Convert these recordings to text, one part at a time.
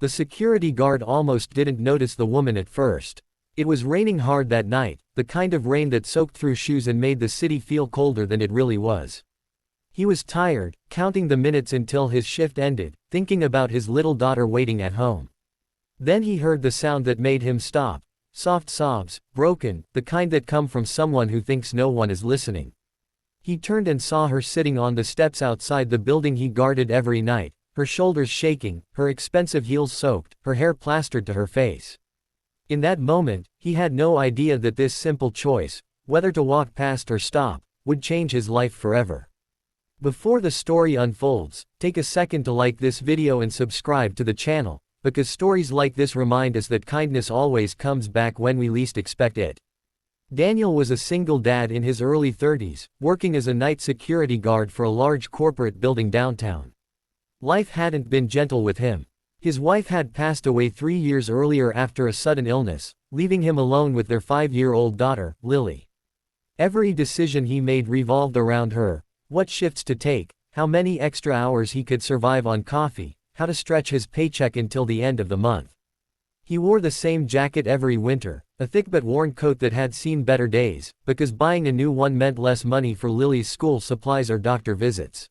The security guard almost didn't notice the woman at first. It was raining hard that night, the kind of rain that soaked through shoes and made the city feel colder than it really was. He was tired, counting the minutes until his shift ended, thinking about his little daughter waiting at home. Then he heard the sound that made him stop. Soft sobs, broken, the kind that come from someone who thinks no one is listening. He turned and saw her sitting on the steps outside the building he guarded every night, her shoulders shaking, her expensive heels soaked, her hair plastered to her face. In that moment, he had no idea that this simple choice, whether to walk past or stop, would change his life forever. Before the story unfolds, take a second to like this video and subscribe to the channel, because stories like this remind us that kindness always comes back when we least expect it. Daniel was a single dad in his early 30s, working as a night security guard for a large corporate building downtown. Life hadn't been gentle with him. His wife had passed away 3 years earlier after a sudden illness, leaving him alone with their 5-year-old daughter, Lily. Every decision he made revolved around her: what shifts to take, how many extra hours he could survive on coffee, how to stretch his paycheck until the end of the month. He wore the same jacket every winter, a thick but worn coat that had seen better days, because buying a new one meant less money for Lily's school supplies or doctor visits.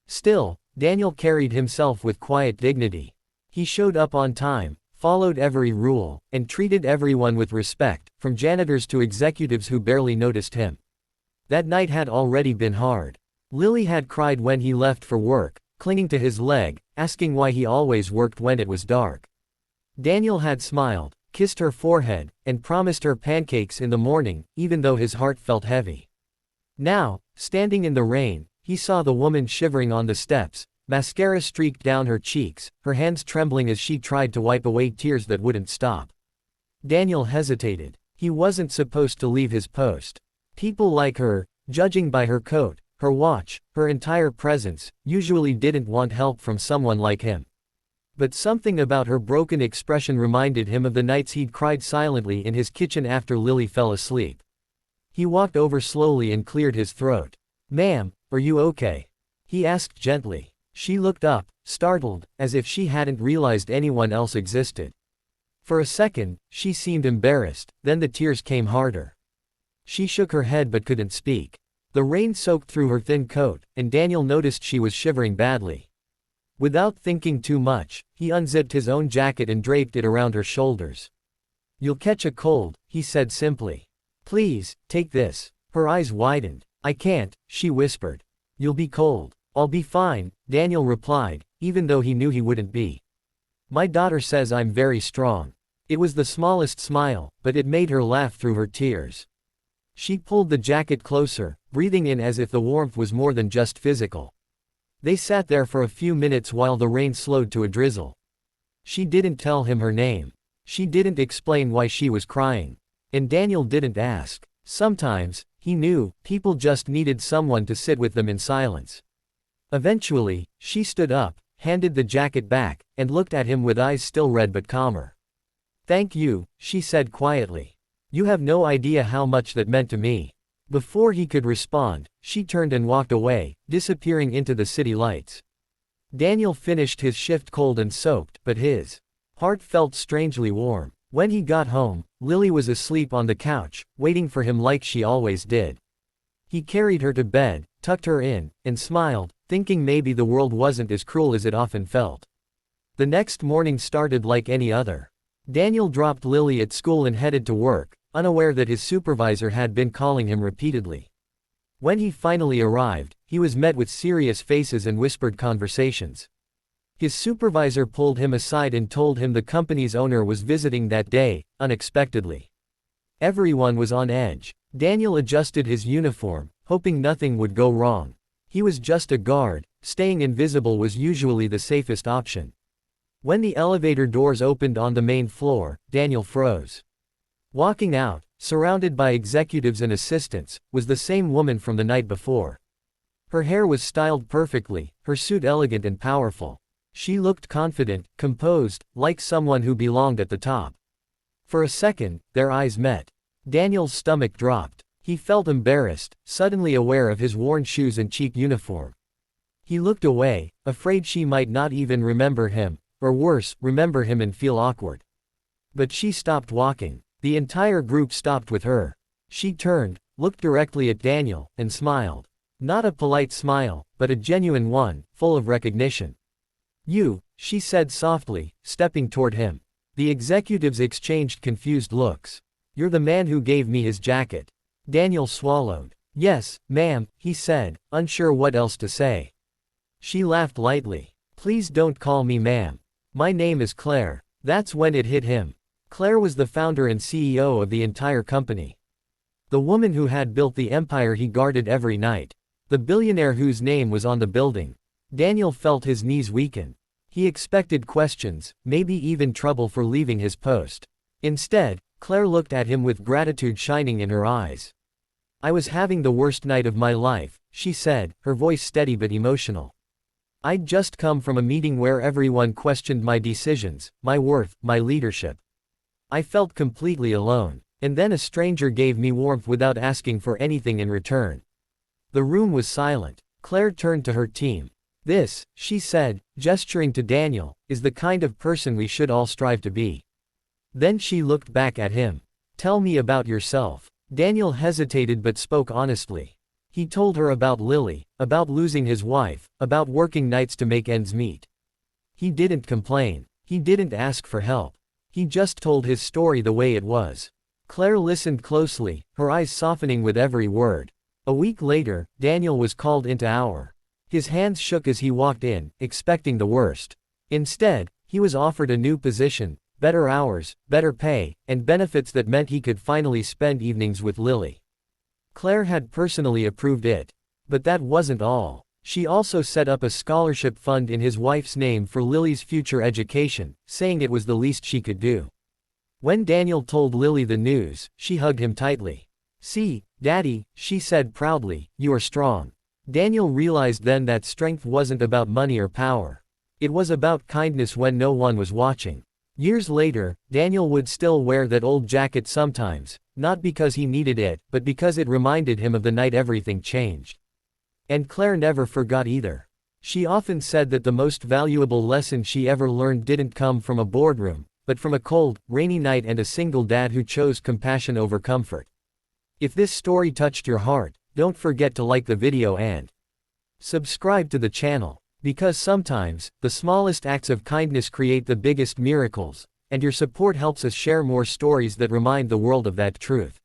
Still, Daniel carried himself with quiet dignity. He showed up on time, followed every rule, and treated everyone with respect, from janitors to executives who barely noticed him. That night had already been hard. Lily had cried when he left for work, clinging to his leg, asking why he always worked when it was dark. Daniel had smiled, kissed her forehead, and promised her pancakes in the morning, even though his heart felt heavy. Now, standing in the rain, he saw the woman shivering on the steps, mascara streaked down her cheeks, her hands trembling as she tried to wipe away tears that wouldn't stop. Daniel hesitated. He wasn't supposed to leave his post. People like her, judging by her coat, her watch, her entire presence, usually didn't want help from someone like him. But something about her broken expression reminded him of the nights he'd cried silently in his kitchen after Lily fell asleep. He walked over slowly and cleared his throat. "Ma'am, are you okay?" he asked gently. She looked up, startled, as if she hadn't realized anyone else existed. For a second, she seemed embarrassed, then the tears came harder. She shook her head but couldn't speak. The rain soaked through her thin coat, and Daniel noticed she was shivering badly. Without thinking too much, he unzipped his own jacket and draped it around her shoulders. "You'll catch a cold," he said simply. "Please, take this." Her eyes widened. "I can't," she whispered. "You'll be cold." "I'll be fine," Daniel replied, even though he knew he wouldn't be. "My daughter says I'm very strong." It was the smallest smile, but it made her laugh through her tears. She pulled the jacket closer, breathing in as if the warmth was more than just physical. They sat there for a few minutes while the rain slowed to a drizzle. She didn't tell him her name. She didn't explain why she was crying. And Daniel didn't ask. Sometimes, he knew, people just needed someone to sit with them in silence. Eventually, she stood up, handed the jacket back, and looked at him with eyes still red but calmer. "Thank you," she said quietly. "You have no idea how much that meant to me." Before he could respond, she turned and walked away, disappearing into the city lights. Daniel finished his shift cold and soaked, but his heart felt strangely warm. When he got home, Lily was asleep on the couch, waiting for him like she always did. He carried her to bed, tucked her in, and smiled, thinking maybe the world wasn't as cruel as it often felt. The next morning started like any other. Daniel dropped Lily at school and headed to work, unaware that his supervisor had been calling him repeatedly. When he finally arrived, he was met with serious faces and whispered conversations. His supervisor pulled him aside and told him the company's owner was visiting that day, unexpectedly. Everyone was on edge. Daniel adjusted his uniform, hoping nothing would go wrong. He was just a guard, staying invisible was usually the safest option. When the elevator doors opened on the main floor, Daniel froze. Walking out, surrounded by executives and assistants, was the same woman from the night before. Her hair was styled perfectly, her suit elegant and powerful. She looked confident, composed, like someone who belonged at the top. For a second, their eyes met. Daniel's stomach dropped. He felt embarrassed, suddenly aware of his worn shoes and cheap uniform. He looked away, afraid she might not even remember him, or worse, remember him and feel awkward. But she stopped walking. The entire group stopped with her. She turned, looked directly at Daniel, and smiled. Not a polite smile, but a genuine one, full of recognition. "You," she said softly, stepping toward him. The executives exchanged confused looks. "You're the man who gave me his jacket." Daniel swallowed. "Yes, ma'am," he said, unsure what else to say. She laughed lightly. "Please don't call me ma'am. My name is Claire." That's when it hit him. Claire was the founder and CEO of the entire company. The woman who had built the empire he guarded every night. The billionaire whose name was on the building. Daniel felt his knees weaken. He expected questions, maybe even trouble for leaving his post. Instead, Claire looked at him with gratitude shining in her eyes. "I was having the worst night of my life," she said, her voice steady but emotional. "I'd just come from a meeting where everyone questioned my decisions, my worth, my leadership. I felt completely alone. And then a stranger gave me warmth without asking for anything in return." The room was silent. Claire turned to her team. "This," she said, gesturing to Daniel, "is the kind of person we should all strive to be." Then she looked back at him. "Tell me about yourself." Daniel hesitated but spoke honestly. He told her about Lily, about losing his wife, about working nights to make ends meet. He didn't complain. He didn't ask for help. He just told his story the way it was. Claire listened closely, her eyes softening with every word. A week later, Daniel was called into hour. His hands shook as he walked in, expecting the worst. Instead, he was offered a new position, better hours, better pay, and benefits that meant he could finally spend evenings with Lily. Claire had personally approved it. But that wasn't all. She also set up a scholarship fund in his wife's name for Lily's future education, saying it was the least she could do. When Daniel told Lily the news, she hugged him tightly. "See, Daddy," she said proudly, "you are strong." Daniel realized then that strength wasn't about money or power. It was about kindness when no one was watching. Years later, Daniel would still wear that old jacket sometimes, not because he needed it, but because it reminded him of the night everything changed. And Claire never forgot either. She often said that the most valuable lesson she ever learned didn't come from a boardroom, but from a cold, rainy night and a single dad who chose compassion over comfort. If this story touched your heart, don't forget to like the video and subscribe to the channel. Because sometimes, the smallest acts of kindness create the biggest miracles, and your support helps us share more stories that remind the world of that truth.